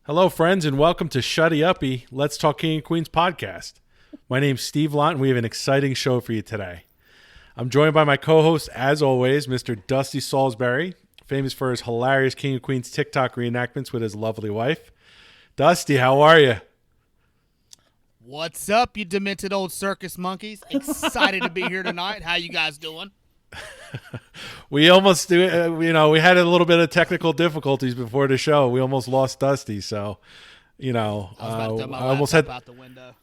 Hello, friends, and welcome to Shutty Uppy, Let's Talk King and Queens podcast. My name's Steve Lott, and we have an exciting show for you today. I'm joined by my co-host, as always, Mr. Dusty Salisbury, famous for his hilarious King and Queens TikTok reenactments with his lovely wife. Dusty, how are you? What's up, you demented old circus monkeys? Excited to be here tonight. How you guys doing? We almost do. We had a little bit of technical difficulties before the show. We almost lost Dusty, so I was about to throw my almost laptop out the window.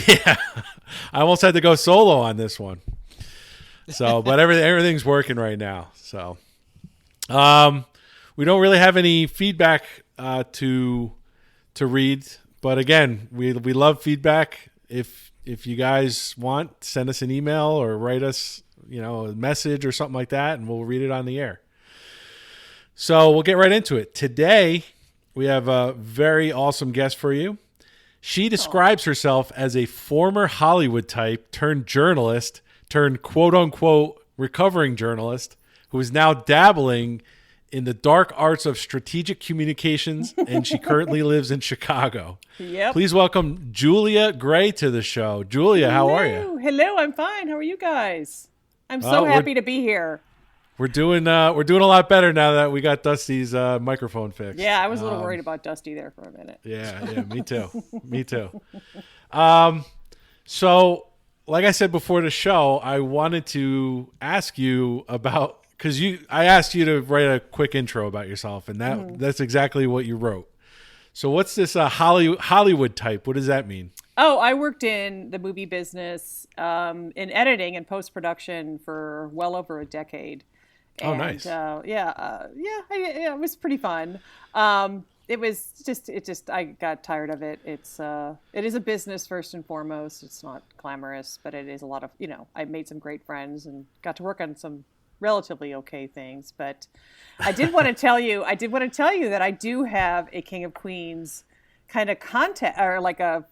Yeah, I almost had to go solo on this one. So, but everything's working right now. So, we don't really have any feedback to read, but again, we love feedback. If you guys want, send us an email or write us, a message or something like that, and we'll read it on the air. So we'll get right into it. Today, we have a very awesome guest for you. She describes herself as a former Hollywood type turned journalist turned quote-unquote recovering journalist who is now dabbling in the dark arts of strategic communications, and she currently lives in Chicago. Yep. Please welcome Julia Gray to the show. Julia, how are you? Hello, I'm fine. How are you guys? I'm so happy to be here. We're doing a lot better now that we got Dusty's microphone fixed. Yeah, I was a little worried about Dusty there for a minute. Yeah, me too. Me too. So, like I said before the show, I wanted to ask you about, because I asked you to write a quick intro about yourself, and that's exactly what you wrote. So what's this Hollywood type? What does that mean? Oh, I worked in the movie business in editing and post-production for well over a decade. Oh, nice. It was pretty fun. It just I got tired of it. It is a business first and foremost. It's not glamorous, but it is a lot of, I made some great friends and got to work on some relatively okay things. But I did want to tell you that I do have a King of Queens kind of contact, or like a,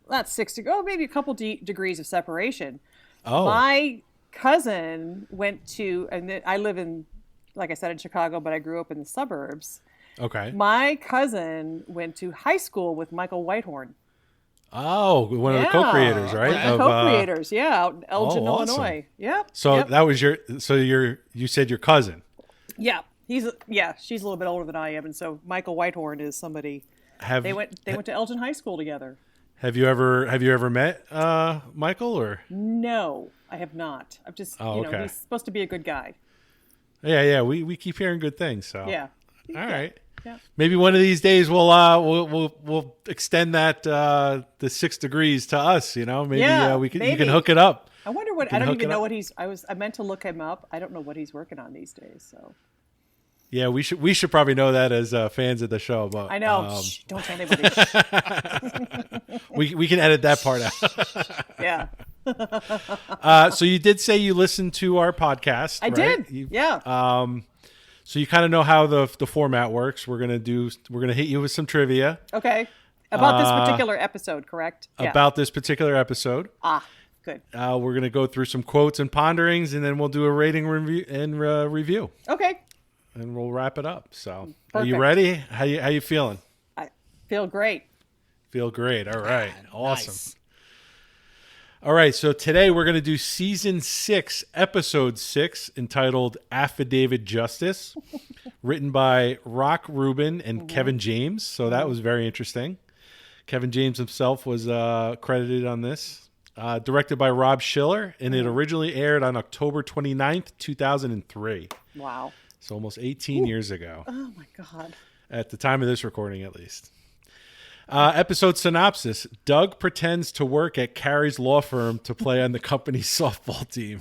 not 6 degrees, maybe a couple degrees of separation. Oh. My cousin went to, and I live in, like I said, in Chicago, but I grew up in the suburbs. Okay. My cousin went to high school with Michael Whitehorn. Oh, one of the co-creators, right? The co-creators, out in Elgin, awesome. Illinois. Yep. So that was you said your cousin. Yeah. She's a little bit older than I am, and so Michael Whitehorn is somebody. They went to Elgin High School together. Have you ever met Michael or? No, I have not. I've just okay. He's supposed to be a good guy. Yeah. We keep hearing good things. So yeah. All right. Yeah. Maybe one of these days we'll extend that the 6 degrees to us. Maybe you can hook it up. I wonder what, I don't even know what I meant to look him up. I don't know what he's working on these days. So. Yeah, we should probably know that as fans of the show. But I know. Shh, don't tell anybody. we can edit that part out. Yeah. So you did say you listened to our podcast. I right? did. Yeah. So you kind of know how the format works. We're gonna hit you with some trivia. Okay. About this particular episode, correct? Yeah. About this particular episode. Good. We're gonna go through some quotes and ponderings, and then we'll do a rating review. Okay. And we'll wrap it up. So, Perfect. Are you ready? How you feeling? I feel great. Feel great. All right. Awesome. Nice. All right. So today we're going to do season 6, episode 6, entitled Affidavit Justice, written by Rock Rubin and Kevin James. So that was very interesting. Kevin James himself was credited on this. Directed by Rob Schiller, and it originally aired on October 29th, 2003. Wow. So almost 18 years ago. Oh, my God. At the time of this recording, at least. Episode synopsis. Doug pretends to work at Carrie's law firm to play on the company's softball team.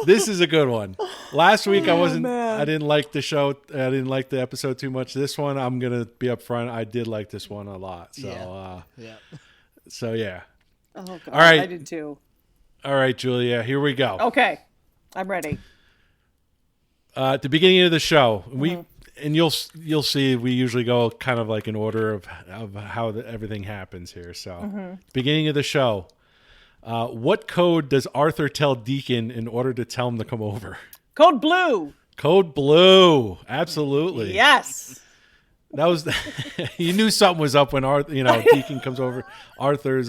This is a good one. Last week, I didn't like the show. I didn't like the episode too much. This one, I'm going to be upfront. I did like this one a lot. So, So, yeah. Oh, God. All right. I did too. All right, Julia, here we go. Okay. I'm ready. At the beginning of the show, and you'll see we usually go kind of like in order of how everything happens here. So, beginning of the show, what code does Arthur tell Deacon in order to tell him to come over? Code blue. Code blue, absolutely. Yes. That was you knew something was up when Arthur, Deacon comes over. Arthur's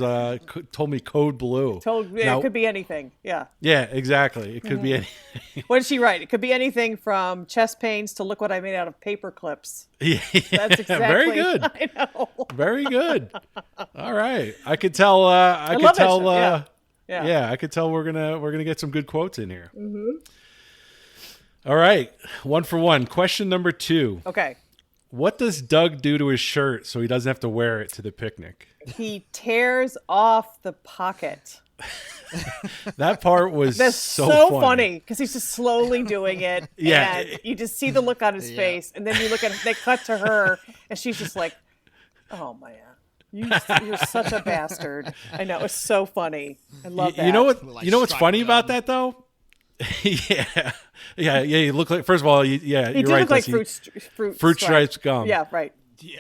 told me code blue. It could be anything. Yeah. Yeah, exactly. It could be anything. What did she write? It could be anything from chest pains to look what I made out of paper clips. Yeah, That's exactly. very good. I know. Very good. All right, I could tell. I could love that tell. show. Yeah. Yeah, I could tell we're gonna get some good quotes in here. Mm-hmm. All right, 1 for 1. Question number 2. Okay. What does Doug do to his shirt so he doesn't have to wear it to the picnic? He tears off the pocket. That part was That's so funny because he's just slowly doing it. Yeah. And you just see the look on his face. And then you look at they cut to her and she's just like, oh, man. You're such a bastard. I know. It's so funny. I love that. You know what? Like You know what's funny gun. about that though? Yeah. You look like. First of all, He you're did right. look like Dusty. fruit stripes gum. Yeah, right.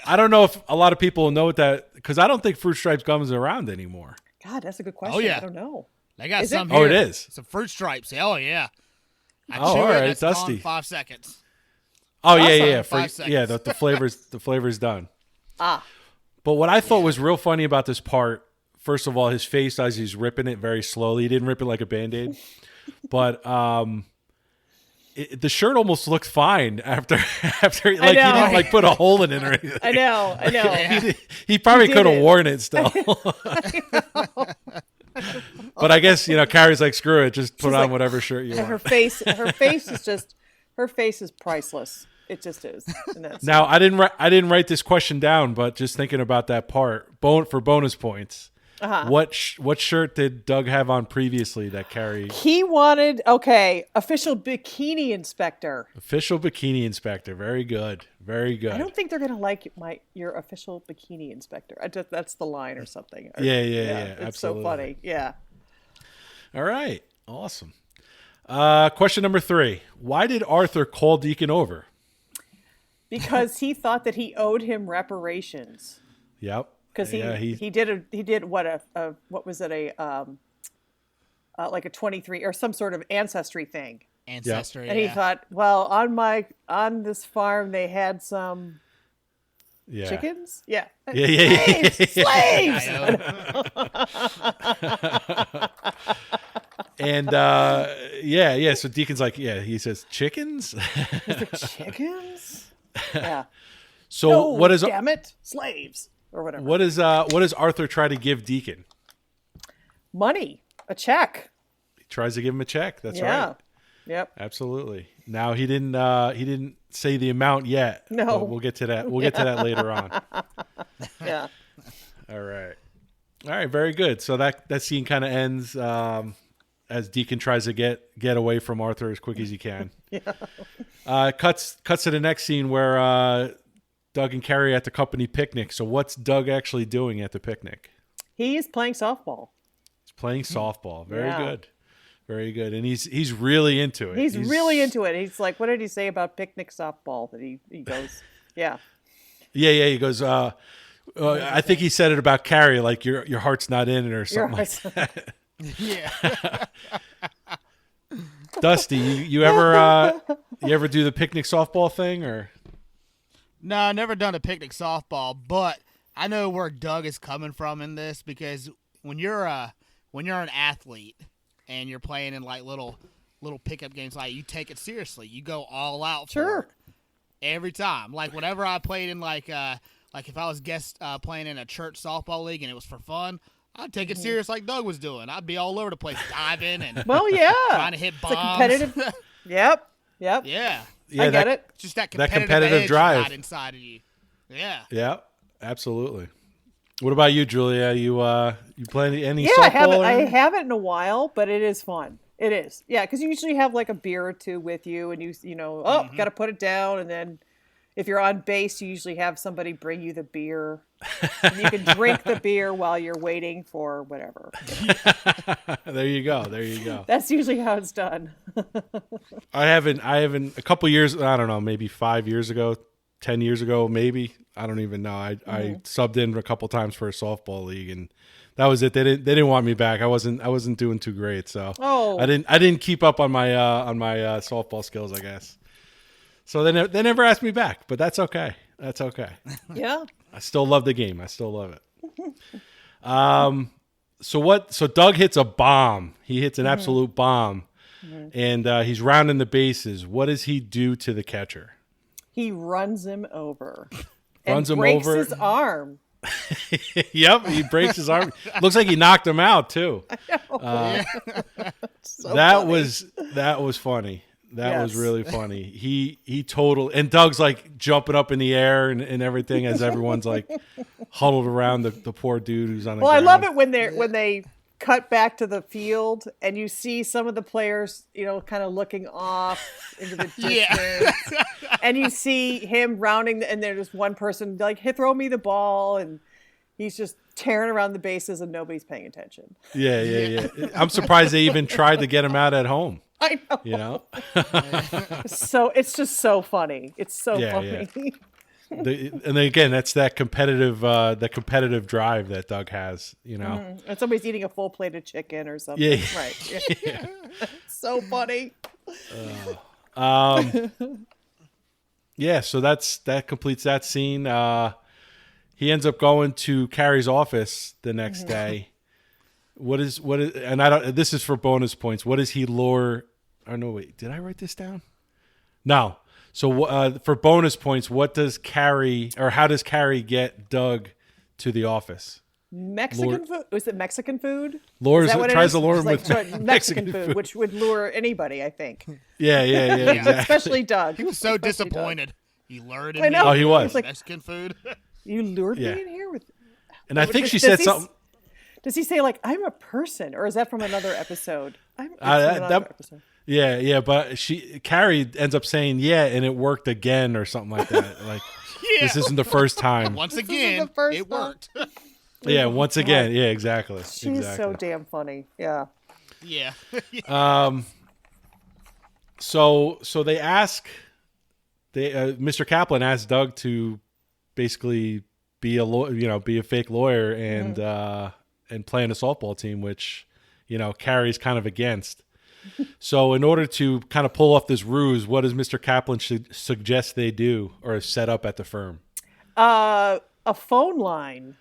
I don't know if a lot of people know what that because I don't think fruit stripes gum is around anymore. God, that's a good question. Oh, yeah. I don't know. They got Is it? some Oh, here. it is? Some fruit stripes. Oh, yeah. I Oh, chew all it, right, it's Dusty. gone 5 seconds. Oh yeah, Awesome. yeah. 5 seconds. Yeah, the flavor's done. Ah, But what I thought was real funny about this part, first of all, his face as he's ripping it very slowly. He didn't rip it like a Band-Aid. But the shirt almost looked fine after like he didn't like put a hole in it or anything. I know. He probably He could have didn't. worn it still. But I guess, Carrie's like, screw it, just put She's on like- whatever shirt you And her want. face is priceless. It just is. And that's Now, I didn't write this question down, but just thinking about that part, for bonus points. What shirt did Doug have on previously that Carrie? he wanted official bikini inspector. Official bikini inspector. Very good. Very good. I don't think they're gonna like your official bikini inspector. That's the line or something. Yeah, It's absolutely. so funny. Yeah. All right. Awesome. Question number 3. Why did Arthur call Deacon over? Because he thought that he owed him reparations. Yep. Because Yeah, he did what was it like a 23 or some sort of ancestry thing. Ancestry. And he thought, well, on this farm they had some Yeah. chickens. Yeah. Yeah. Slaves. And so Deacon's like, he says chickens. Chickens. Yeah. So No, what is damn it, slaves or whatever. what does Arthur try to give Deacon? Money, a check. He tries to give him a check. That's Yeah. right. Yep. Absolutely. Now he didn't say the amount yet. No. but we'll get to that. We'll get to that later on. Yeah. All right. Very good. So that scene kind of ends as Deacon tries to get away from Arthur as quick as he can. Yeah. Cuts to the next scene where Doug and Carrie are at the company picnic. So what's Doug actually doing at the picnic? He's playing softball. He's playing softball. Very Yeah. good. Very good. And he's really into it. He's really into it. He's like, what did he say about picnic softball? That he goes, yeah. Yeah. He goes, I think he said it about Carrie, like your heart's not in it or something like that. Yeah. Dusty, you ever do the picnic softball thing or? No, I never done a picnic softball, but I know where Doug is coming from in this because when you're an athlete and you're playing in like little pickup games, like you take it seriously. You go all out for Sure. it every time. Like whenever I played in like if I was playing in a church softball league and it was for fun, I'd take it serious like Doug was doing. I'd be all over the place diving and Well, yeah. trying to hit bombs. It's a competitive. Yep. Yeah. I get it. Just that That competitive, competitive edge drive. you got inside of you. Yeah. Yeah, absolutely. What about you, Julia? You play any Yeah, softball? I or anything? haven't in a while, but it is fun. It is. Yeah, because you usually have like a beer or two with you, and got to put it down, and then if you're on base, you usually have somebody bring you the beer. And you can drink the beer while you're waiting for whatever. There you go. That's usually how it's done. I haven't a couple years, I don't know, maybe 5 years ago, 10 years ago, maybe. I don't even know. I subbed in a couple times for a softball league and that was it. They didn't want me back. I wasn't doing too great, so Oh. I didn't keep up on my softball skills, I guess. So they never asked me back, but that's okay. That's okay. Yeah. I still love the game. I still love it. So Doug hits a bomb. He hits an absolute bomb, and he's rounding the bases. What does he do to the catcher? He runs him over. Runs and him breaks over. his arm. Yep, he breaks his arm. Looks like he knocked him out too. So that funny. was funny. That was Yes. really funny. He total and Doug's like jumping up in the air and everything as everyone's like huddled around the poor dude who's on the Well, I ground. love it when they cut back to the field and you see some of the players, kind of looking off into the distance. Yeah. And you see him rounding, and there's one person like, "Hey, throw me the ball," and he's just tearing around the bases, and nobody's paying attention. Yeah. I'm surprised they even tried to get him out at home. I know. You know, So it's just so funny. It's so Yeah, funny. and then again, that's that competitive drive that Doug has. You know, And somebody's eating a full plate of chicken or something. Yeah. Right. Yeah. So funny. Yeah, so that completes that scene. He ends up going to Carrie's office the next day. What is and I don't, this is for bonus points. What does he lure? Oh no, wait, did I write this down? No. So for bonus points, what does Carrie, or how does Carrie get Doug to the office? Mexican food? Was it Mexican food? Lures, Is that what it tries is? to lure him It's with like Mexican food, which would lure anybody, I think. Yeah, exactly. Especially Doug. He was so Especially disappointed. He lured him. I know. Oh, he was. It's like, Mexican food. you lured Yeah. me in here with. And I think she Does said he- something. Does he say like I'm a person, or is that from another episode? It's from that- another episode. Yeah, but Carrie ends up saying yeah, and it worked again or something like that. Like this isn't the first time. Once isn't again, the first it time. worked. Yeah, once again. Yeah, exactly. She's so damn funny. Yeah. Yeah. So they ask, Mr. Kaplan asks Doug to basically be a fake lawyer and play in a softball team, which Carrie's kind of against. So in order to kind of pull off this ruse, what does Mr. Kaplan suggest they do or set up at the firm? A phone line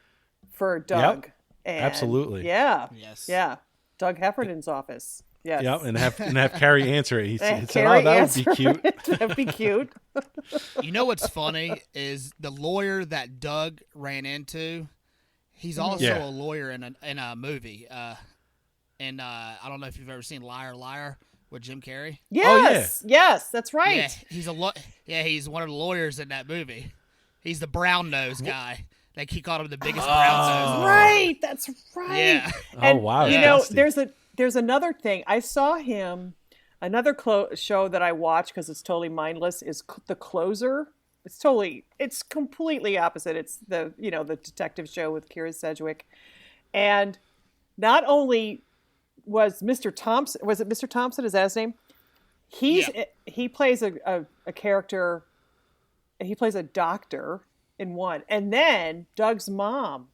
for Doug. Yep, And absolutely. Yeah. Yes. Yeah. Doug Heffernan's office. Yes. Yep, and have Carrie answer it. He said, Carrie "Oh, that would answer be cute." it. That'd be cute. You know what's funny is the lawyer that Doug ran into. He's also Yeah. a lawyer in a movie. And I don't know if you've ever seen Liar Liar with Jim Carrey. Yes. Yes, that's right. Yeah, he's one of the lawyers in that movie. He's the brown nose guy. Like he called him the biggest brown nose. Right. That's right. Yeah. And, wow, You know, dusty. there's another thing. I saw him. Another show that I watch because it's totally mindless is The Closer. It's completely opposite. It's the detective show with Kira Sedgwick, and not only was Mr. Thompson. Was it Mr. Thompson? Is that his name? He plays a character. He plays a doctor in one, and then Doug's mom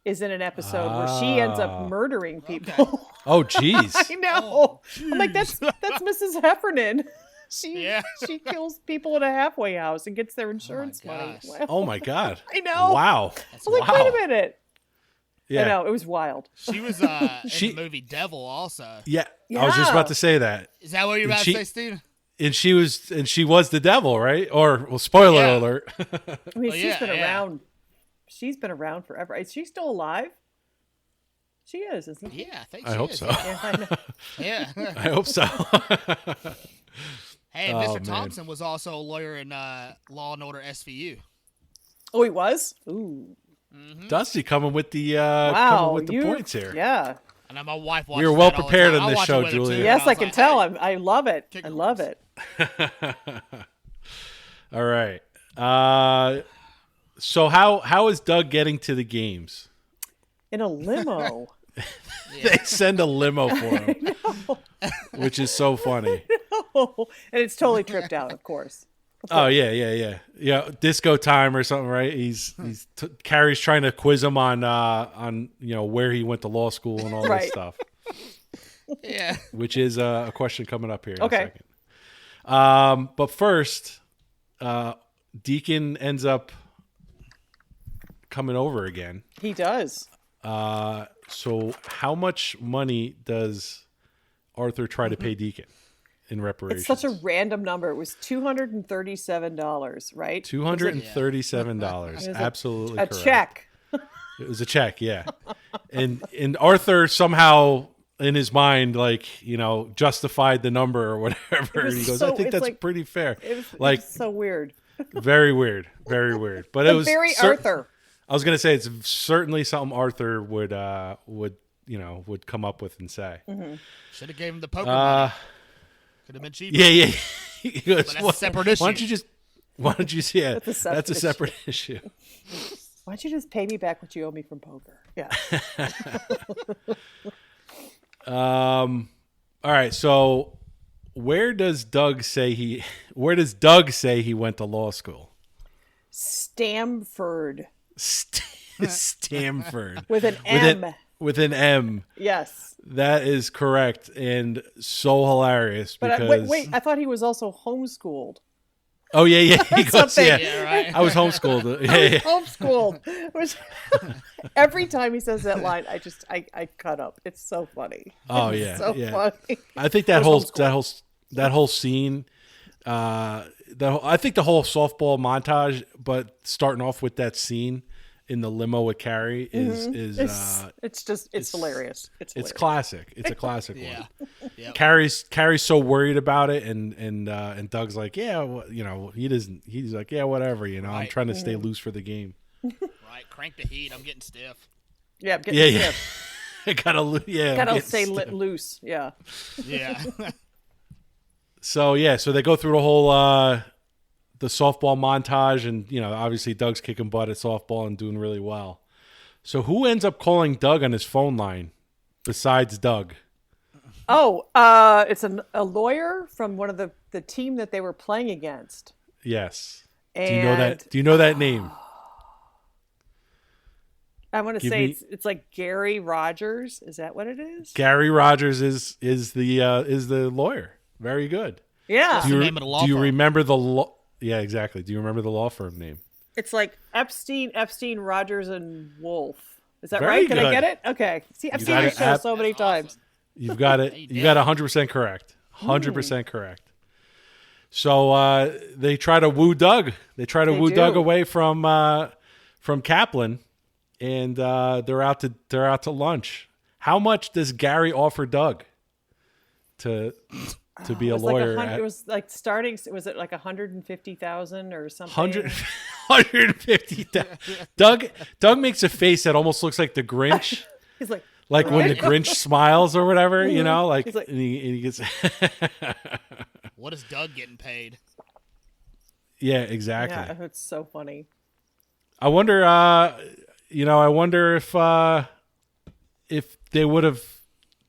is in an episode where she ends up murdering people. Oh, jeez. I know. I'm like, that's Mrs. Heffernan. She kills people in a halfway house and gets their insurance money. gosh. Wow. Oh my God. I know. Wow. I was like, wait a minute. Yeah. I know, it was wild. She was in the movie Devil also. Yeah. I was just about to say that. Is that what you're about to say, Steve? And she was the devil, right? Or spoiler Yeah. alert. I mean, she's yeah, been yeah. around. She's been around forever. Is she still alive? She is, isn't she? Yeah, I think I she hope is. so. Yeah, I know. Yeah. I hope so. Hey, Oh, Mr. man. Thompson was also a lawyer in Law and Order SVU. Oh, he was? Ooh. Dusty coming with the Wow. points here. Yeah. And my wife watches We were well that all the prepared time. in I this watch show, it with her, Julia. too, Yes, and I was can like, tell. hey, I love it. Kick I love horse. it. All right. So how is Doug getting to the games? In a limo. They send a limo for him, which is so funny. And it's totally tripped out, of course. Oh yeah. Disco time or something, right? He's Carrie's trying to quiz him on where he went to law school and all this Right. stuff, Yeah. which is a question coming up here. In Okay. a second. But first, Deacon ends up coming over again. He does. So how much money does Arthur try to pay Deacon in reparations? It's such a random number. It was $237, right? $237. Absolutely A correct. check. It was a check, yeah. And Arthur somehow in his mind, like, justified the number or whatever. And he goes, I think that's pretty fair. It like was so weird. Very weird. Very weird. But it was very Arthur. I was gonna say it's certainly something Arthur would come up with and say. Mm-hmm. Should have gave him the poker money. Could have been cheaper. Yeah. He goes, but that's a separate issue. Why don't you see it? That's a separate issue. Why don't you just pay me back what you owe me from poker? Yeah. All right. So where does Doug say he went to law school? Stamford. Stamford. With an M. With an M. Yes. That is correct and so hilarious. But because... wait, I thought he was also homeschooled. Oh yeah. He goes, yeah, right. I was homeschooled. Yeah. Homeschooled. Every time he says that line, I cut up. It's so funny. Oh it's yeah, so funny. I think that whole scene. I think the whole softball montage, but starting off with that scene in the limo with Carrie is it's hilarious. It's classic. It's a classic Yeah. one. Yep. Carrie's so worried about it, and Doug's like, yeah, well, he doesn't. He's like, yeah, whatever. I'm Right. trying to stay loose for the game. Right, crank the heat. I'm getting stiff. Yeah, I'm getting stiff. Gotta stay loose. Yeah. Yeah. So they go through the whole the softball montage, and obviously Doug's kicking butt at softball and doing really well. So who ends up calling Doug on his phone line besides Doug? Oh, it's a lawyer from one of the team that they were playing against. Yes. And Do you know that name? I want to say it's like Gary Rogers. Is that what it is? Gary Rogers is the lawyer. Very good. Yeah. the name of the law do you firm. remember the law? Yeah, exactly. Do you remember the law firm name? It's like Epstein, Rogers, and Wolf. Is that Very right? Can I good. get it? Okay. See, I've You seen got this it. show so many That's awesome. times. You've got it. You got 100% correct. 100% correct. So they try to woo Doug. They try to woo Doug away from Kaplan, and they're out to lunch. How much does Gary offer Doug to be a lawyer? It was like starting. Was it like 150,000 or something? 150,000. Doug makes a face that almost looks like the Grinch. He's like when the Grinch smiles or whatever, He's like- and he gets. What is Doug getting paid? Yeah, exactly. yeah, it's so funny. I wonder. I wonder if they would have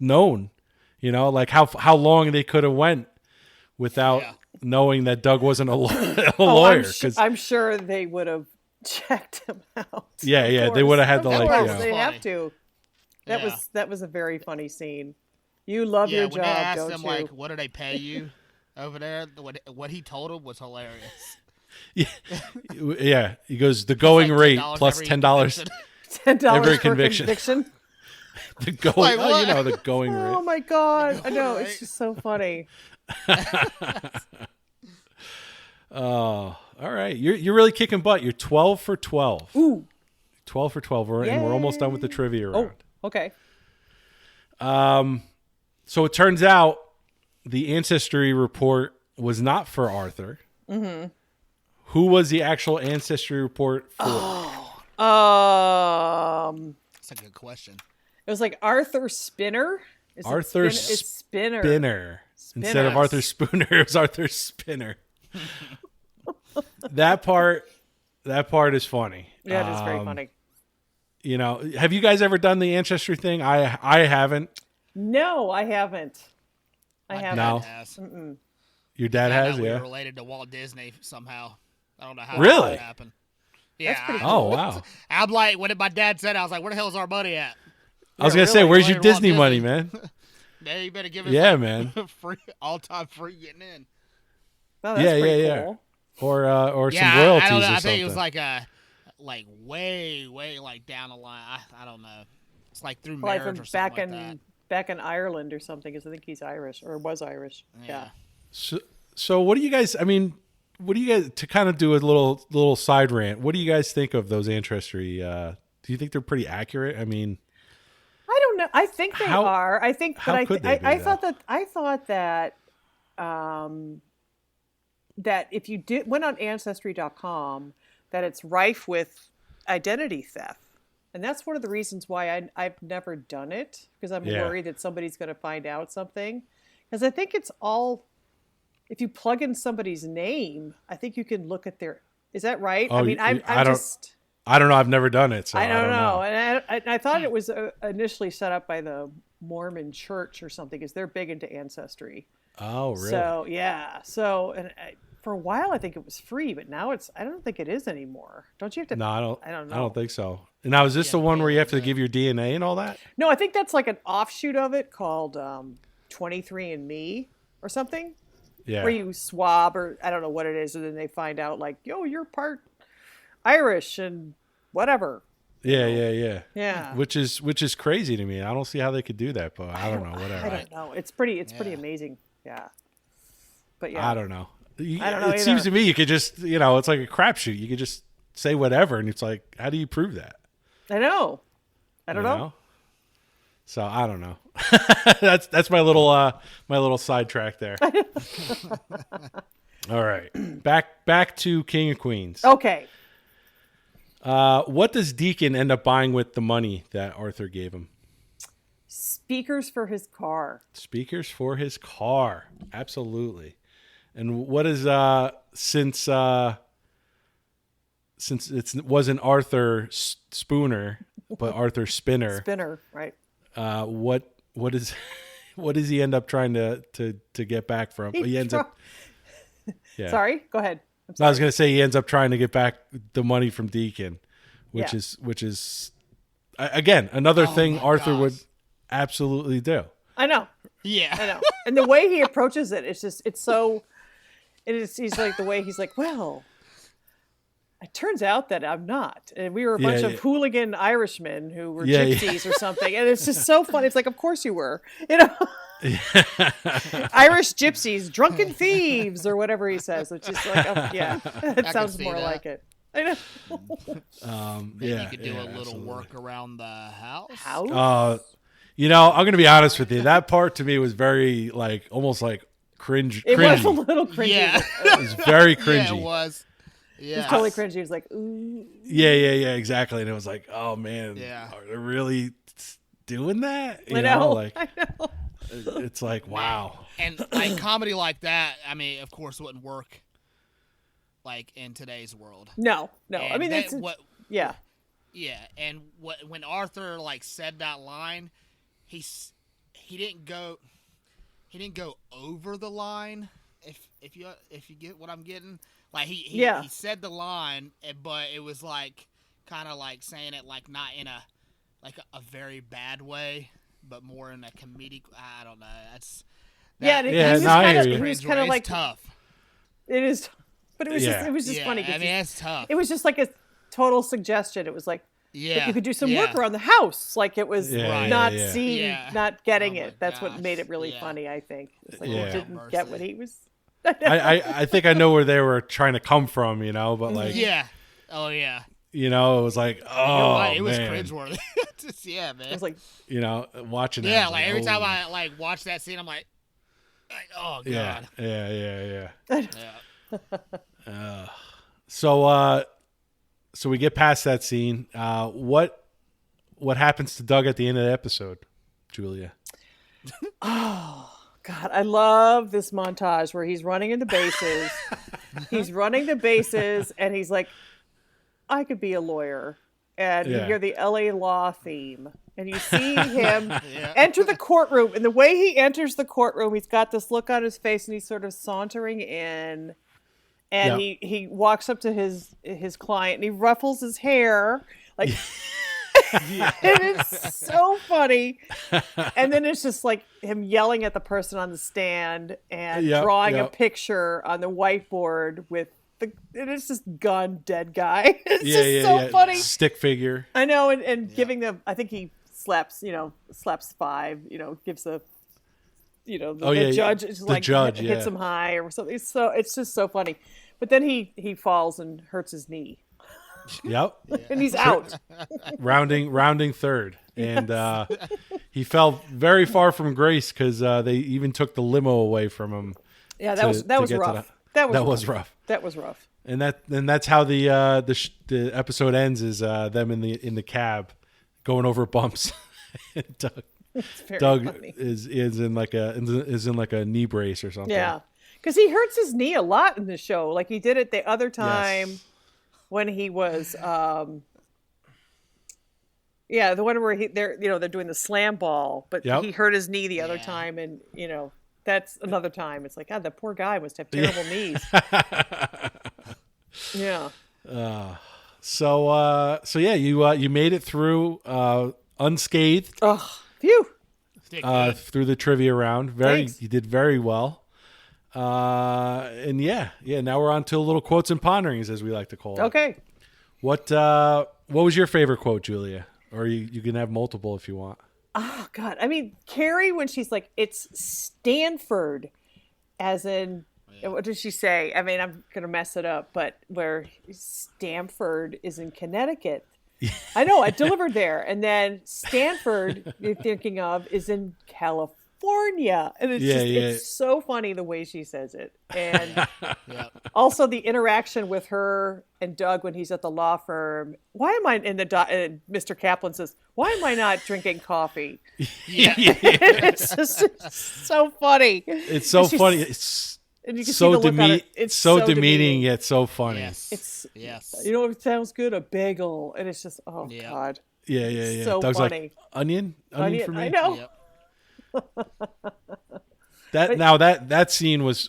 known. Like how long they could have went without knowing that Doug wasn't a lawyer. I'm sure they would have checked him out. Yeah, they would have had to Of like. course, You know. they have to. Yeah. That was a very funny scene. You love your when job, they asked don't him, you? like, what do they pay you over there? What he told him was hilarious. Yeah. He goes the going Like rate $10 plus every $10. $10 every for conviction. The going, Like what? the going rate. Oh my god! I know Right? it's just so funny. Oh, all right. You're really kicking butt. You're 12 for 12. Ooh. 12 for 12. And we're almost done with the trivia round. Oh, okay. So it turns out the ancestry report was not for Arthur. Mm-hmm. Who was the actual ancestry report for? That's That's a good question. it was like Arthur Spinner. It's Spinner. Spinner. Instead of Arthur Spooner, it was Arthur Spinner. That part is funny. Yeah, it is very funny. Have you guys ever done the ancestry thing? I haven't. No, I haven't. I My haven't. dad No. has. Your dad I has, know we yeah. were related to Walt Disney somehow. I don't know how Really? that happened. Yeah. pretty Oh wow. I'm like, when my dad said it, I was like, where the hell is our money at? I was gonna say, really? where's your Walt Disney Disney. money, man? Yeah, you better give us Yeah, man. free, all-time free getting in. Oh, that's Yeah, pretty yeah. cool. or Yeah, some royalties I don't know. or I something. think it was like way like down the line. I don't know. It's like through Probably marriage from or something like that. back in Ireland or something, because I think he's Irish or was Irish. Yeah. So what do you guys? I mean, what do you guys, to kind of do a little side rant? What do you guys think of those ancestry? Do you think they're pretty accurate? I mean, I don't know. I think they are. I think, but I thought that that if you went on ancestry.com, that it's rife with identity theft. And that's one of the reasons why I've never done it, because I'm worried that somebody's going to find out something. Because I think it's all, if you plug in somebody's name, I think you can look at their, is that right? Oh, I mean, I don't know. I've never done it, so I don't know. And I thought it was initially set up by the Mormon Church or something, because they're big into ancestry. Oh, really? So, yeah. So, for a while, I think it was free, but now I don't think it is anymore. Don't you have to? No, I don't know. I don't think so. Now, is this the one where you have to give your DNA and all that? No, I think that's like an offshoot of it called 23andMe or something. Yeah. Where you swab, or I don't know what it is, and then they find out like, yo, you're part Irish and whatever. Yeah. Yeah. Which is crazy to me. I don't see how they could do that, but I don't know. Whatever. I don't know. It's pretty amazing. Yeah. But yeah. I don't know. I don't know. It seems to me you could just, it's like a crapshoot. You could just say whatever, and it's like, how do you prove that? I know. I don't know. So I don't know. that's my little sidetrack there. All right, back to King of Queens. Okay. What does Deacon end up buying with the money that Arthur gave him? Speakers for his car. Speakers for his car. Absolutely. And what is since it wasn't Arthur Spooner, but Arthur Spinner. Spinner, right? What does he end up trying to get back from? He ends up. Yeah. Sorry, go ahead. I was going to say he ends up trying to get back the money from Deacon, which is again another thing Arthur would absolutely do. I know. Yeah, I know. And the way he approaches it, it's so. He's like, the way he's like, well, it turns out that I'm not. And we were a bunch of hooligan Irishmen who were gypsies or something. And it's just so funny. It's like, of course you were. Irish gypsies, drunken thieves, or whatever he says. It's just like, it sounds more like it. I know. Maybe you could do a little work around the house. I'm going to be honest with you. That part to me was very almost like cringy. It was a little cringy. Yeah. It was very cringy. Yeah, it was. Yeah. It was totally cringy. It was like, ooh. Yeah, exactly. And it was like, oh man, are they really doing that? I know. I know. It's like, wow. And like comedy like that, I mean, of course, wouldn't work like in today's world. No. And I mean, that's yeah. Yeah, and when Arthur said that line, he didn't go over the line. If you get what I'm getting, he said the line, but it was kind of saying it not in a very bad way, but more in a comedic. I don't know. He was kind of tough. It is, but it was just funny. I mean, it's tough. It was just like a total suggestion. It was like, yeah, you could do some work around the house. Like it was not getting it. That's what made it really funny, I think. It's like he didn't get what he was. I think I know where they were trying to come from, but oh yeah. It was like, oh, right. It was man. Cringeworthy. Yeah, man. It was like, watching that. Yeah, every time I watch that scene, I'm like, oh god. Yeah. Yeah. So we get past that scene. What happens to Doug at the end of the episode, Julia? Oh God, I love this montage where he's running in the bases. And he's like, I could be a lawyer. And you hear the LA law theme. And you see him enter the courtroom. And the way he enters the courtroom, he's got this look on his face and he's sort of sauntering in. And he walks up to his client and he ruffles his hair. It is so funny. And then it's just like him yelling at the person on the stand and drawing a picture on the whiteboard with it's just gone dead guy. It's so funny. Stick figure. I know, and giving them. I think he slaps 5. Gives the. The judge is like hits him high or something. So it's just so funny. But then he falls and hurts his knee. Yep. And he's out. rounding third. And he fell very far from grace because they even took the limo away from him. Yeah, that was rough. That was rough. That was rough. And that's how the episode ends is them in the cab going over bumps. Doug funny. is in like a knee brace or something. Yeah, because he hurts his knee a lot in the show. Like he did it the other time when he was, the one where they're doing the slam ball, but he hurt his knee the other time, and that's another time. It's like, God, that poor guy must have terrible knees. Yeah. You made it through unscathed. Oh, phew. Through the trivia round. Thanks. You did very well. Now we're on to little quotes and ponderings, as we like to call it. Okay. What was your favorite quote, Julia? Or you can have multiple if you want. Oh God. I mean, Carrie, when she's like, it's Stanford, as in, what did she say? I mean, I'm going to mess it up, but where Stanford is in Connecticut. I know, I delivered there. And then Stanford, you're thinking of, is in California. And it's it's so funny the way she says it. And also the interaction with her and Doug when he's at the law firm. Why am I and Mr. Kaplan says, why am I not drinking coffee? It's just so funny. It's so funny. It's so demeaning yet so funny. Yes. You know what sounds good? A bagel. And it's just, God. Yeah. So Doug's funny. like, onion for me. I know. Yep. That scene was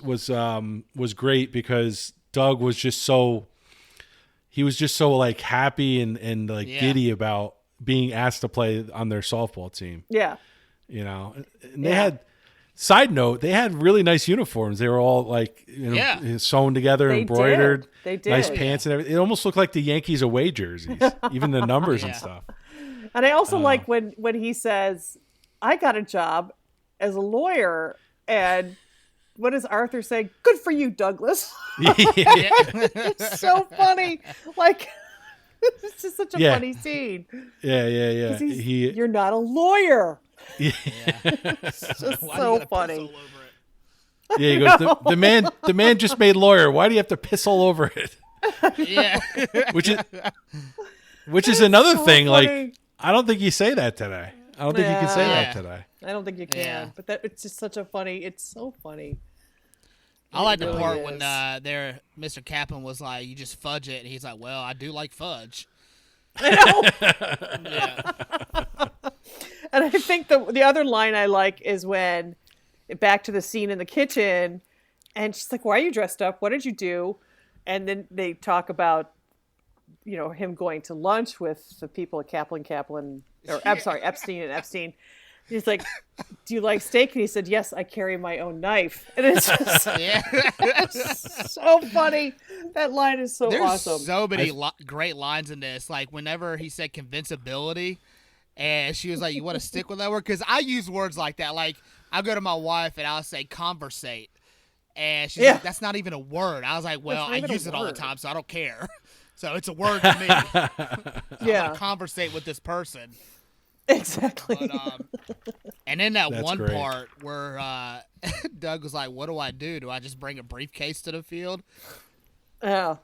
great because Doug was just so like happy and like giddy about being asked to play on their softball team. Yeah. And they had. Side note, they had really nice uniforms. They were all like sewn together, embroidered. They did. Nice pants and everything. It almost looked like the Yankees away jerseys, even the numbers and stuff. And I also like when he says, I got a job as a lawyer, and what does Arthur say? Good for you, Douglas. It's so funny. Like, it's just such a funny scene. Yeah. You're not a lawyer. It's just so funny. He goes, the man just made lawyer. Why do you have to piss all over it? Yeah. Which is another so thing. funny. Like, I don't think you say that today. I don't think you can say that today. I don't think you can. But it's just such a funny. It's so funny. I like the part when Mr. Kaplan was like, "You just fudge it," and he's like, "Well, I do like fudge." I know. And I think the other line I like is when back to the scene in the kitchen, and she's like, "Why are you dressed up? What did you do?" And then they talk about, him going to lunch with the people at Epstein and Epstein. He's like, "Do you like steak?" And he said, "Yes, I carry my own knife." And it's just it's so funny. That line is so awesome. There's so many great lines in this. Like whenever he said convincibility, and she was like, "You want to stick with that word?" Because I use words like that. Like I'll go to my wife and I'll say conversate, and she's like, "That's not even a word." I was like, "Well, I use it all the time, so I don't care." So it's a word to me. I want to conversate with this person. Exactly. But, and then that That's one great. part where Doug was like, "What do I do? Do I just bring a briefcase to the field?" Yeah.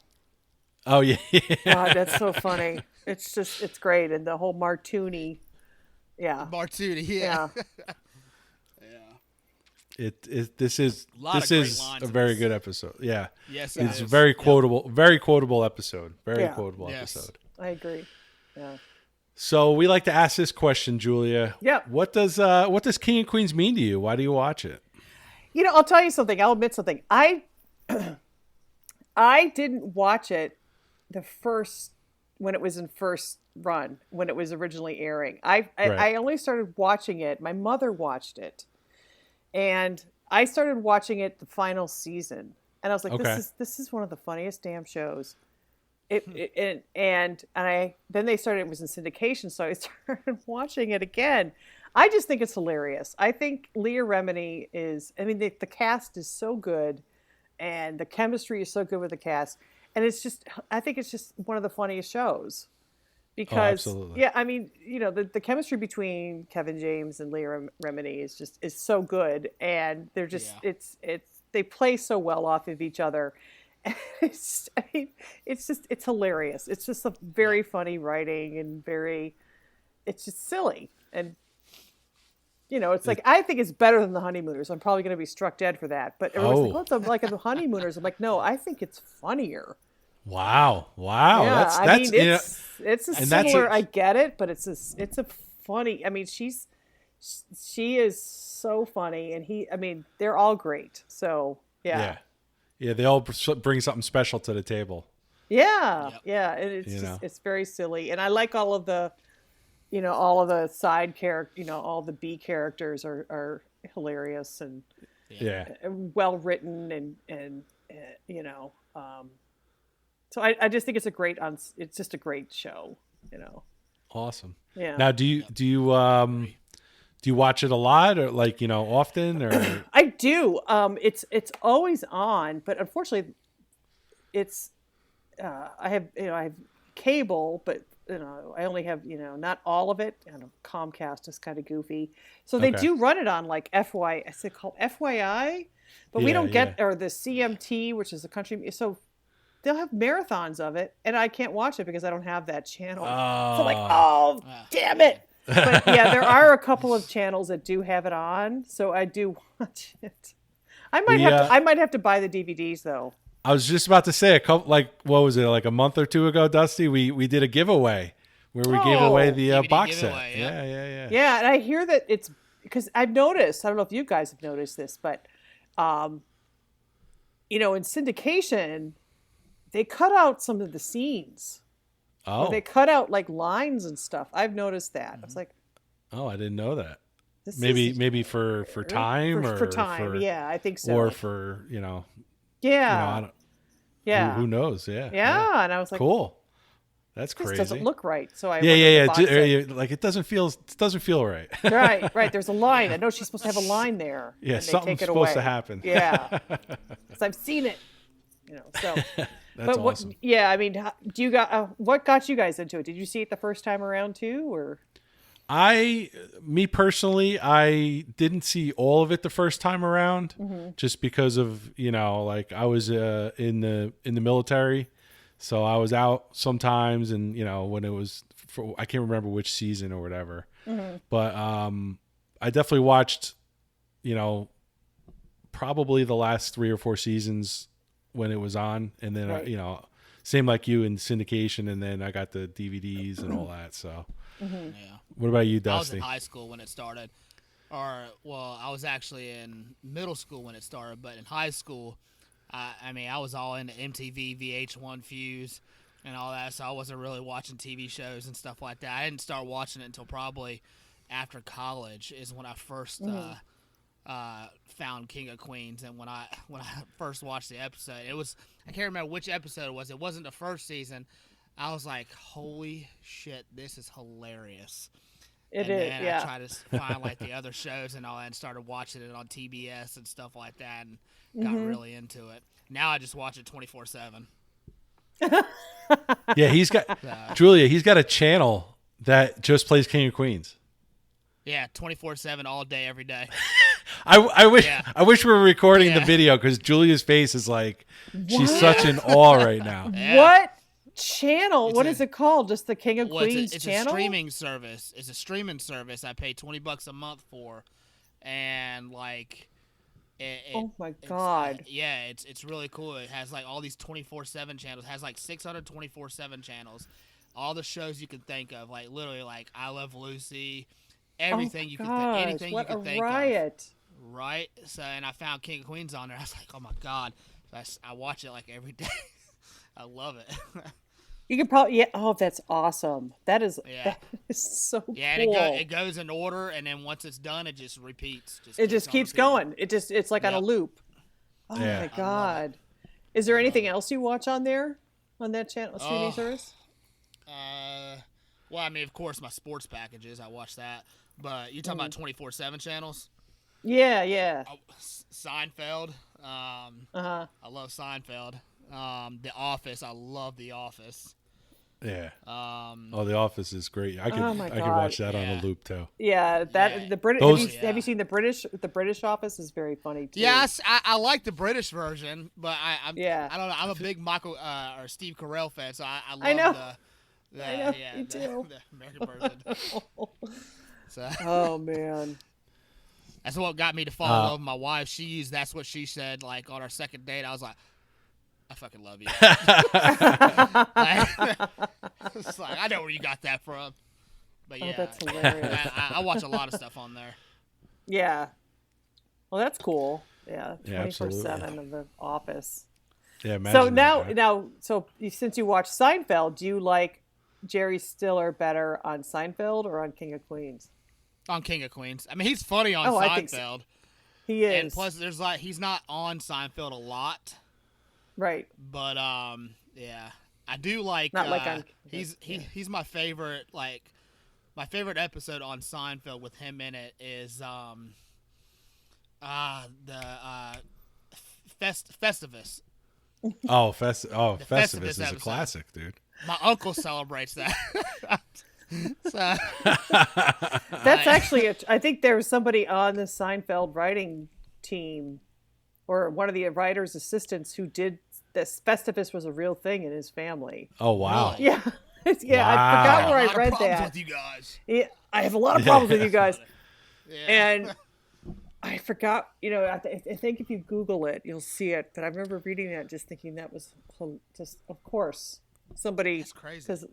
Oh yeah. God, that's so funny. It's great, and the whole Martuni. Yeah. Martini. Yeah. This is a very good episode. Yeah. Yes, it's it a is. very quotable episode. Very quotable Yes. episode. I agree. Yeah. So we like to ask this question, Julia. Yeah. What does King and Queens mean to you? Why do you watch it? I'll tell you something. I'll admit something. I didn't watch it when it was in first run, when it was originally airing. I only started watching it. My mother watched it, and I started watching it the final season. And I was like, Okay. this is one of the funniest damn shows. And then they started, it was in syndication, so I started watching it again. I just think it's hilarious. I think Leah Remini is, I mean, the cast is so good, and the chemistry is so good with the cast, and it's just, I think it's just one of the funniest shows. Because absolutely. yeah, I mean, the chemistry between Kevin James and Leah Remini is so good, and they're just it's they play so well off of each other. It's it's hilarious. It's just a very funny writing and it's just silly, and it's like, I think it's better than The Honeymooners. I'm probably going to be struck dead for that, but everyone's like, oh, it's like The Honeymooners. I'm like, no, I think it's funnier. Wow. Yeah, That's I mean, it's a similar. I get it, but it's a funny. I mean, she is so funny, and I mean, they're all great. So yeah. They all bring something special to the table. Yeah, and it's very silly, and I like all of the, all of the side character, all the B characters are hilarious and well written, and so I just think it's just a great show, Awesome. Yeah. Now, do you watch it a lot, or like, often, or? I do. It's always on, but unfortunately, it's I have cable, but I only have not all of it. I know Comcast is kind of goofy, so they do run it on like is it called FYI? But we don't get or the CMT, which is the country. So they'll have marathons of it, and I can't watch it because I don't have that channel. So I'm like, damn it. But yeah, there are a couple of channels that do have it on, so I do watch it. I might have to buy the DVDs though. I was just about to say what was it, like a month or two ago, Dusty? We did a giveaway where we gave away the box set. Yeah. Yeah, and I hear that it's because I've noticed. I don't know if you guys have noticed this, but in syndication, they cut out some of the scenes. Oh. They cut out like lines and stuff. I've noticed that. I was like, oh, I didn't know that. Maybe for time for time. Yeah, I think so. Or for yeah. Who knows? Yeah. Yeah, and I was like, cool. That's crazy. This doesn't look right. So I like it doesn't feel right. Right. There's a line. I know she's supposed to have a line there. Yeah, something's supposed to happen. Yeah, because I've seen it. So. That's awesome. I mean, what got you guys into it? Did you see it the first time around too, or? Me personally, I didn't see all of it the first time around, just because of like I was in the military, so I was out sometimes, and when it was I can't remember which season or whatever, but I definitely watched probably the last 3 or 4 seasons when it was on, and then same like you in syndication, and then I got the DVDs and all that. So what about you, Dusty? I was in high school when it started, I was actually in middle school when it started, but in high school I was all into MTV, VH1, Fuse and all that, so I wasn't really watching TV shows and stuff like that. I didn't start watching it until probably after college is when I first found King of Queens, and when I first watched the episode, I can't remember which episode it was. It wasn't the first season. I was like, holy shit, this is hilarious. Then I tried to find like the other shows and all that, and started watching it on TBS and stuff like that, and got really into it. Now I just watch it 24/7. Yeah, Julia. He's got a channel that just plays King of Queens. Yeah, 24/7 all day, every day. I wish we were recording the video, because Julia's face is like she's such in awe right now. Yeah. What channel? What is it called? Just the King of Queens it's channel? It's a streaming service. It's a streaming service I pay $20 a month for, and like. Oh my god! It's really cool. It has like all these 24/7 channels. It has like 600 24/7 channels. All the shows you can think of, like literally, like I Love Lucy, everything you can anything you can think riot. of. Right. So, and I found King of Queens on there. I was like, oh my god! So I watch it like every day. I love it. You could probably that's awesome. That is so cool. Yeah, and it goes in order, and then once it's done, it just repeats. It just keeps going. It's like on a loop. Oh my god! Is there anything else you watch on there, on that channel streaming service? Well, I mean, of course, my sports packages. I watch that. But you talking about 24/7 channels? Yeah. Seinfeld. I love Seinfeld. The Office. I love The Office. Yeah. The Office is great. I could watch that on a loop too. Yeah, the British. Have you seen the British? The British Office is very funny too. Yes, I like the British version, but I don't know. I'm a big Michael or Steve Carell fan, so I love the American version. So. Oh man. That's what got me to fall in love with my wife. That's what she said, like, on our second date. I was like, I fucking love you. It's like, I know where you got that from. But yeah, that's hilarious. I watch a lot of stuff on there. Yeah. Well, that's cool. Yeah, 24/7 of The Office. Yeah. So since you watch Seinfeld, do you like Jerry Stiller better on Seinfeld or on King of Queens? On King of Queens. I mean, he's funny on Seinfeld. I think so. He is. And plus, he's not on Seinfeld a lot. Right. But yeah, I do like. Not like on. He's my favorite. Like, my favorite episode on Seinfeld with him in it is Festivus. Festivus is a classic, dude. My uncle celebrates that. So, that's actually I think there was somebody on the Seinfeld writing team, or one of the writer's assistants, who did this. Festivus was a real thing in his family. Oh wow! Really? Yeah, yeah. Wow. I forgot where I read that. With you guys. Yeah, I have a lot of problems with you guys, yeah. And I forgot. I think if you Google it, you'll see it. But I remember reading that, just thinking that was just, of course, somebody. That's crazy. Because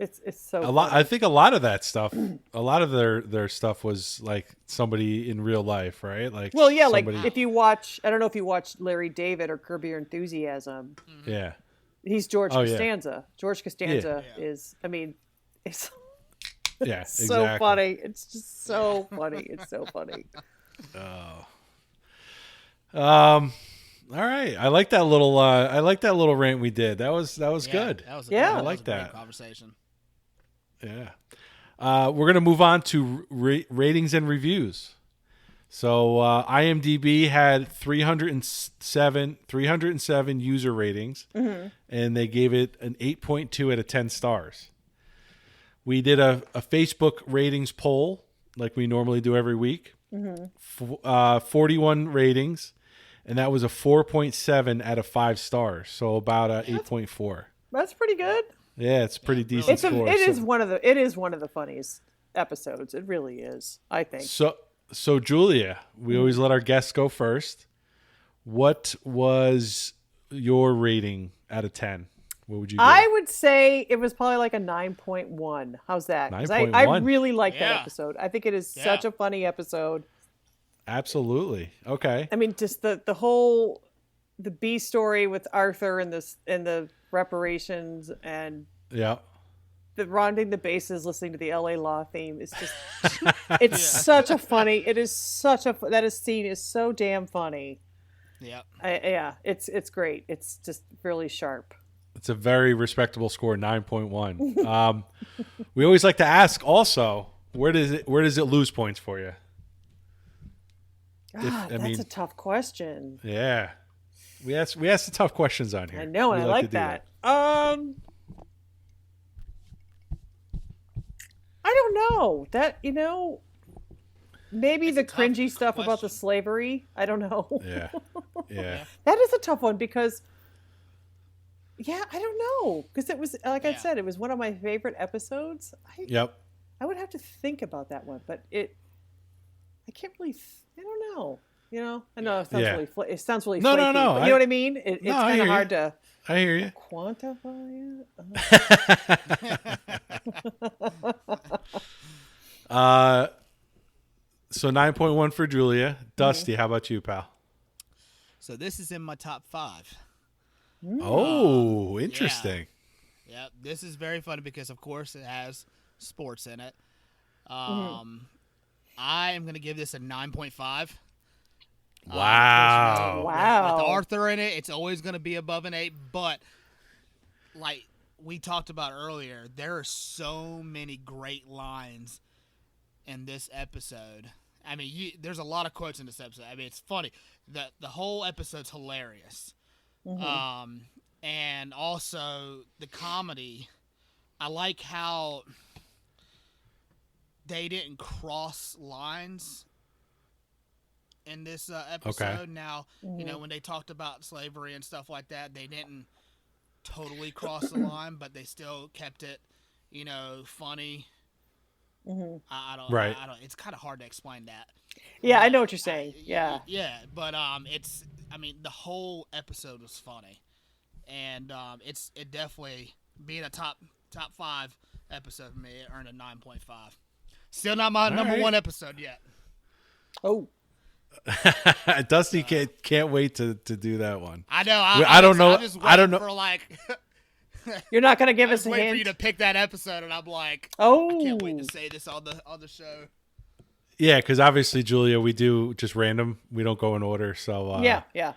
it's so a lot. I think a lot of that stuff, a lot of their stuff was like somebody in real life, right? Like, well, yeah, somebody... like if you watch, I don't know if you watched Larry David or Curb Your Enthusiasm. Yeah, he's George Costanza. Yeah. George Costanza is. I mean, it's so exactly. Funny. It's just so funny. It's so funny. All right, I like that little rant we did. That was good. I like that great conversation. Yeah. We're gonna move on to ratings and reviews. So IMDb had 307 user ratings, and they gave it an 8.2 out of 10 stars. We did a Facebook ratings poll like we normally do every week. 41 ratings, and that was a 4.7 out of 5 stars. So about a 8.4. That's pretty good. Yeah, it's a pretty decent score. It is one of the funniest episodes. It really is, I think. So Julia, we always let our guests go first. What was your rating out of 10? What would you give? I would say it was probably like a 9.1. How's that? 9.1? I really like that episode. I think it is such a funny episode. Absolutely. Okay. I mean, just the whole B story with Arthur and the reparations and the rounding the bases, listening to the LA Law theme. It's just it's such a funny. It is such a that scene is so damn funny. Yeah. It's great. It's just really sharp. It's a very respectable score, 9.1. We always like to ask also, where does it lose points for you? That's a tough question. Yeah. We ask the tough questions on here. I know, and I like that. I don't know. Maybe the cringy stuff about the slavery. I don't know. Yeah. That is a tough one because I don't know. Because it was, like I said, it was one of my favorite episodes. I would have to think about that one, but I can't really, I don't know. I know it sounds really flaky. No. But you know what I mean? It's kind of hard to I hear you. Quantify it. So 9.1 for Julia. Dusty, how about you, pal? So this is in my top 5. Oh, interesting. Yeah, this is very funny because, of course, it has sports in it. I am going to give this a 9.5. Wow. Wow. With Arthur in it, it's always going to be above an 8. But like we talked about earlier, there are so many great lines in this episode. I mean, there's a lot of quotes in this episode. I mean, it's funny. The whole episode's hilarious. And also the comedy. I like how they didn't cross lines in this episode. Okay. Now, you know, when they talked about slavery and stuff like that, they didn't totally cross the line, but they still kept it, you know, funny. I don't. Right. I don't. It's kind of hard to explain that. Yeah, I know what you're saying. Yeah. Yeah, but it's. I mean, the whole episode was funny, and it definitely being a top 5 episode for me. It earned a 9.5. Still not my number 1 episode yet. Oh. Dusty can't wait to do that one. I know. I don't know. I don't know. For like, You're not going to give I us a wait for hint? you to pick that episode, and I'm like, Oh. I can't wait to say this on the show. Yeah, because obviously, Julia, we do just random. We don't go in order. So Yeah.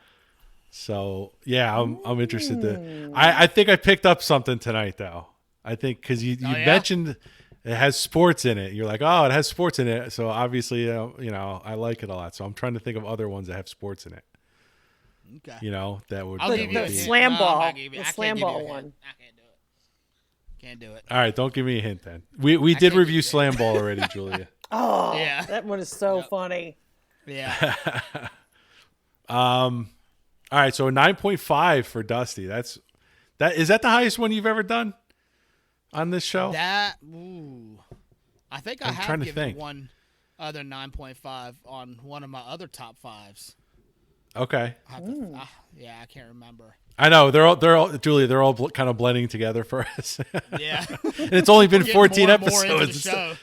So yeah, I'm interested to. I think I picked up something tonight though. I think because you mentioned it has sports in it. You're like, oh, it has sports in it. So obviously, you know, I like it a lot. So I'm trying to think of other ones that have sports in it. Okay. You know, that would. I'll give you the a hint. slam No, ball. I'm not giving you- The I can't slam give you a ball hint. one. I can't do it. Can't do it. All right, don't give me a hint then. We did can't review give you Slam Ball already, Julia. Oh, Yeah. that one is so funny. Yeah. All right, so a 9.5 for Dusty. Is that the highest one you've ever done on this show? I think I I'm have trying to given think. one other 9.5 on one of my other top 5s. Okay. Yeah, I can't remember. I know they're all Julia. They're all kind of blending together for us. Yeah. And it's only been Getting 14 more and more into the episodes. show.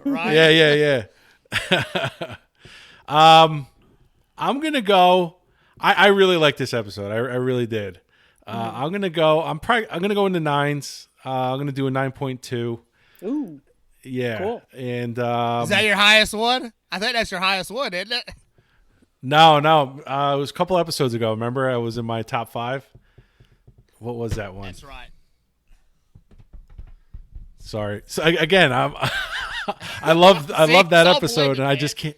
Right? Yeah. I'm gonna go. I really like this episode. I really did. I'm gonna go. I'm gonna go into 9s. I'm gonna do a 9.2. Ooh. Yeah. Cool. And Is that your highest one? I think that's your highest one, isn't it? No. It was a couple episodes ago. Remember, I was in my top 5. What was that one? That's right. Sorry. So again, I love that all episode, blended, and I man. just can't.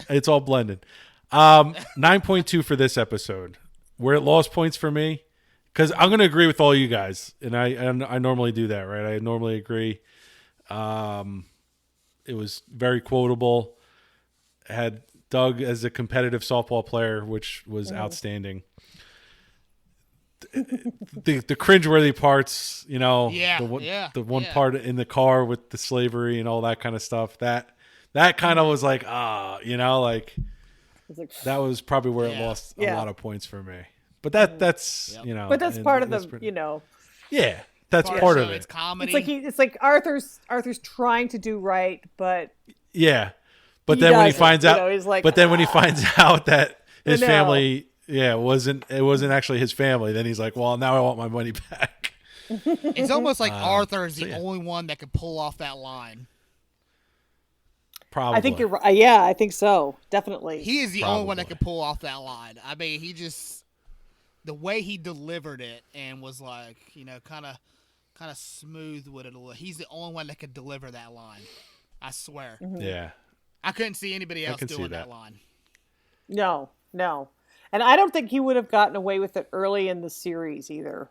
It's all blended. 9.2 for this episode. Where it lost points for me, because I'm going to agree with all you guys, and I normally do that, right? I normally agree. It was very quotable. It had Doug as a competitive softball player, which was outstanding. The cringeworthy parts, you know, the one part in the car with the slavery and all that kind of stuff. That kind of was like, you know, like that was probably where it lost a lot of points for me. But that's you know, But that's part of the, you know. Yeah, that's part of it. It's comedy. It's like Arthur's trying to do right, but but he then when he doesn't, finds you out, know, he's like, but then when he finds out that his No. family, it wasn't actually his family, then he's like, well, now I want my money back. It's almost like Arthur is the yeah. only one that could pull off that line. Probably. I think you're right. Yeah, I think so. Definitely. He is the only one that Probably. could pull off that line. I mean, he just the way he delivered it and was like, you know, kind of smooth with it a little. He's the only one that could deliver that line. I swear. Yeah. I couldn't see anybody else can see doing that that. line. No. And I don't think he would have gotten away with it early in the series either.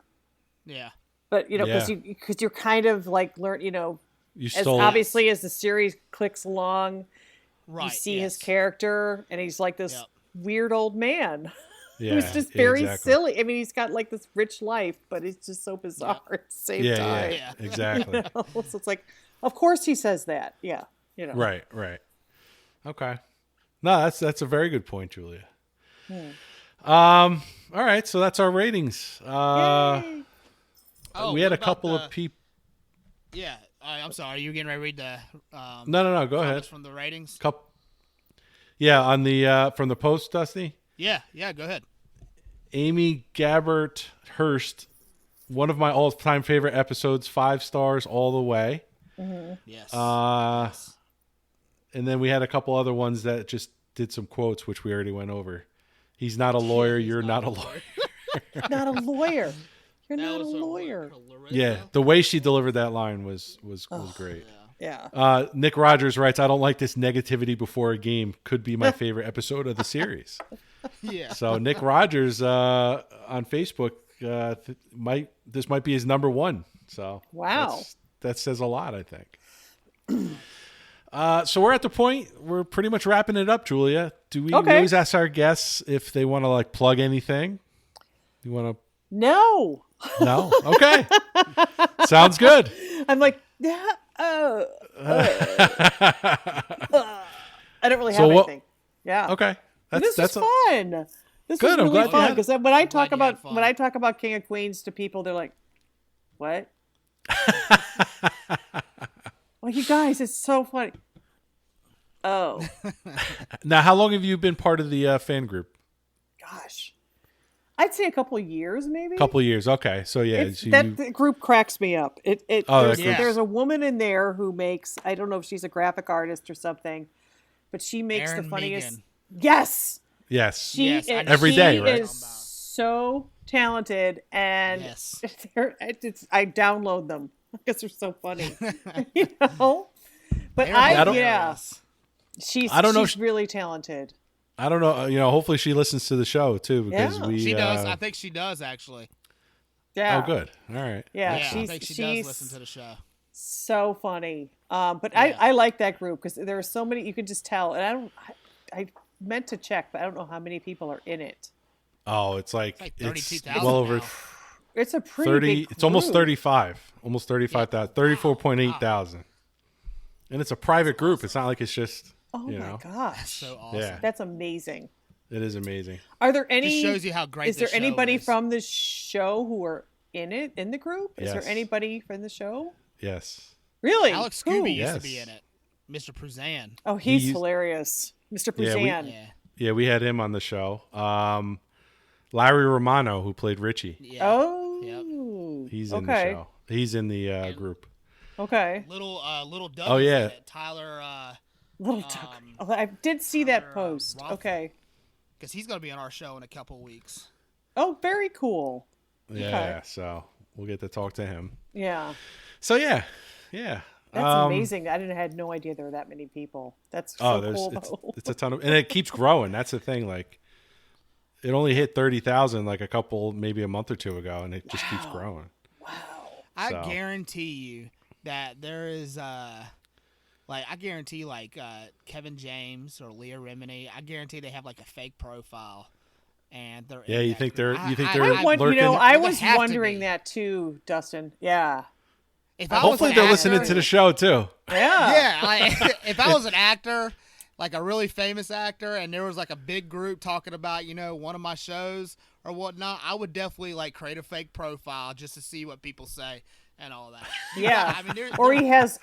Yeah. But, you know, Yeah. because you're kind of like you know, You as stole obviously as the series clicks along, Right. you see yes. his character and he's like this Yep. weird old man Yeah, who's just very exactly. silly. I mean, he's got like this rich life, but it's just so bizarre at the same Yeah, time. Yeah. exactly. So it's like, of course he says that. Yeah. You know. Right. Okay. No, that's a very good point, Julia. All right, so that's our ratings. Yay. Oh, We had what a about couple of people. Yeah. I'm sorry. You getting ready to read the No. Go ahead. comments from the ratings? Yeah, on the from the post, Dusty. Yeah. Go ahead. Amy Gabbert Hurst, one of my all-time favorite episodes, 5 stars all the way. Yes. And then we had a couple other ones that just did some quotes, which we already went over. He's not a lawyer. You're not a lawyer. Not a lawyer. You're That not a was what, lawyer. Larissa? Yeah, the way she delivered that line was great. Yeah. Nick Rogers writes, "I don't like this negativity before a game. Could be my favorite episode of the series." Yeah. So Nick Rogers on Facebook, this might be his number one. So Wow. that says a lot, I think. So we're at the point, we're pretty much wrapping it up, Julia. We always ask our guests if they want to like plug anything? You want to? No. No? Okay. Sounds good. I'm like, yeah. I don't really have anything. Yeah. Okay. This is fun. This Good, is I'm really glad you fun had it. because when I talk about King of Queens to people, they're like, "What?" Well, you guys, it's so funny. Oh, Now, how long have you been part of the fan group? gosh, I'd say a couple of years, maybe. Couple of years. Okay. So yeah. The group cracks me up. That group. There's a woman in there who makes, I don't know if she's a graphic artist or something, but she makes Erin the funniest. Megan. Yes. Yes. Every day, she right? is so talented, and Yes. I download them because they're so funny, you know. But Erin she's really talented. I don't know. Hopefully she listens to the show too, because she does. I think she does actually. Yeah. Oh, good. All right. Yeah, I think she does listen to the show. So funny. But I like that group because there are so many. You can just tell, and I meant to check, but I don't know how many people are in it. Oh, it's 32,000 well over now. It's a pretty 30. big It's almost group. 35. Almost 35,000. 34.8 thousand. And it's a private group. It's not like it's just. Oh my gosh, So awesome. Yeah. that's amazing. It is amazing. Are there any? Just shows you how great. Is there the show anybody is. from the show who are in the group? Is there Yes. anybody from the show? Yes. Really? Alex Who? Scooby used Yes. to be in it. Mr. Pruzan. Oh, he's He- hilarious, Mr. Yeah, Pruzan. Yeah. Yeah, we had him on the show. Larry Romano, who played Richie, Yeah. Oh, he's in the show. He's in the group. Okay. Little Doug. Oh, yeah. In it. Tyler. Little Tucker. Oh, I did see that Tyler, post. Rothman. Okay. Because he's going to be on our show in a couple of weeks. Oh, very cool. Yeah, Okay. so we'll get to talk to him. Yeah. So yeah. That's amazing. I had no idea there were that many people. That's so cool. Though. it's a ton of, and it keeps growing. That's the thing. Like, it only hit 30,000 like maybe a month or two ago, and it just keeps growing. I So. guarantee you that there is, Kevin James or Leah Remini. I guarantee they have like a fake profile, and they're. Yeah, in you that think group. they're I lurking? was have to wondering be. that too, Dustin. Yeah. If I was Hopefully an they're actor- listening to the show too. Yeah. Yeah, if I was an actor, like a really famous actor, and there was like a big group talking about, one of my shows or whatnot, I would definitely like create a fake profile just to see what people say and all that. Yeah. I mean,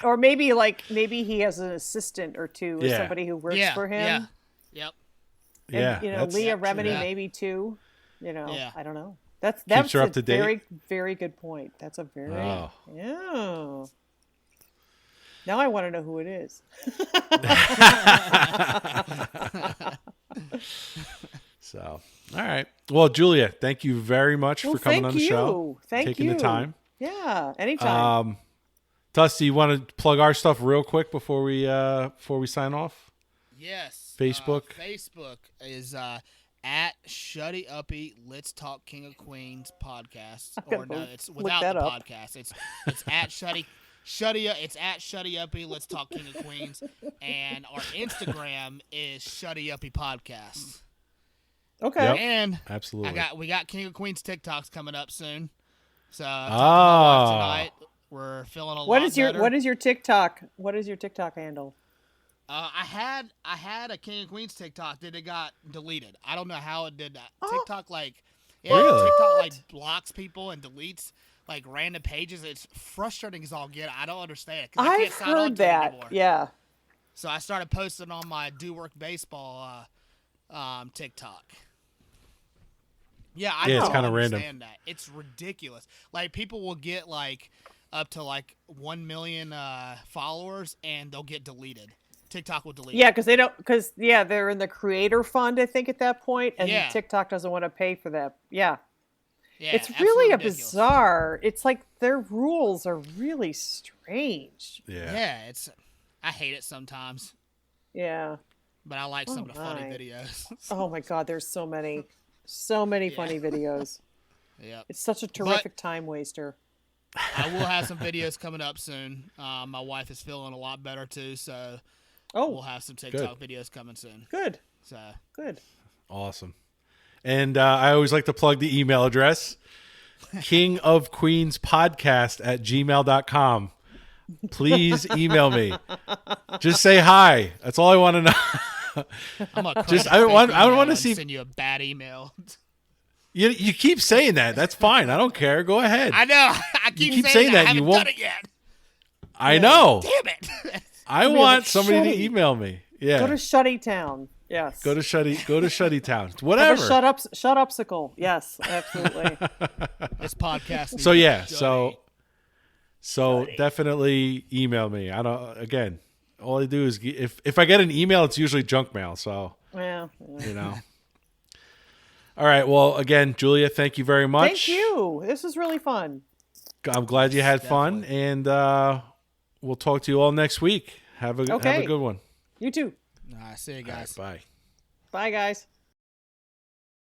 Or maybe he has an assistant or two, or Yeah. somebody who works for him. Yeah. Yep. And, Yeah, Leah true. Remini Yeah. maybe too. Yeah. I don't know. That's her up to a date. very, very good point. That's a very Oh. yeah. Now I want to know who it is. So, all right. Well, Julia, thank you very much for coming on the show. Thank taking you. the time. Yeah, anytime. Dusty, you want to plug our stuff real quick before we sign off? Yes. Facebook? Facebook is at Shuddy Uppy Let's Talk King of Queens podcast. gonna Or no, look it's without the that up. podcast. It's at Shuddy Uppy Let's Talk King of Queens. And our Instagram is Shuddy Uppy Podcast. Okay. Yep. And Absolutely. we got King of Queens TikToks coming up soon. So tonight we're feeling a lot better. What is your TikTok? What is your TikTok handle? I had a King of Queens TikTok that it got deleted. I don't know how it did that. Oh. TikTok Really? TikTok blocks people and deletes random pages. It's frustrating as all get. I don't understand it. 'Cause I I've can't sign on heard to it that. anymore. Yeah. So I started posting on my Do Work Baseball TikTok. Yeah, I Yeah, it's don't kinda understand random. that. It's ridiculous. People will get up to 1 million followers and they'll get deleted. TikTok will delete. Yeah, because they're in the creator fund, I think, at that point, and Yeah. TikTok doesn't want to pay for that. Yeah. Yeah, It's absolutely really a ridiculous. bizarre. It's like their rules are really strange. Yeah. I hate it sometimes, Yeah. but I like some of the funny my. videos. Oh my God, there's so many funny videos. Yep. It's such a terrific time waster. I will have some videos coming up soon. My wife is feeling a lot better too, so we'll have some TikTok videos coming soon. Good. So Good. Awesome. And I always like to plug the email address, kingofqueenspodcast@gmail.com. Please email me. Just say hi. That's all I want to know. I'm gonna I don't want to see. send you a bad email. You keep saying that. That's fine. I don't care. Go ahead. I know. I keep saying that. I haven't done it yet. I know. Damn it. I want somebody to Shutty. email me. Yeah. Go to Shutty Town. Yes. Go to Shutty Town. Whatever. Shut upsicle. Yes, absolutely. This podcast. So yeah. So definitely email me. I don't. Again, all I do is if I get an email, it's usually junk mail. So Yeah. you know. All right. Well, again, Julia, thank you very much. Thank you. This was really fun. I'm glad you had fun, and we'll talk to you all next week. Have a good one. You too. See you guys. All right, bye. Bye, guys.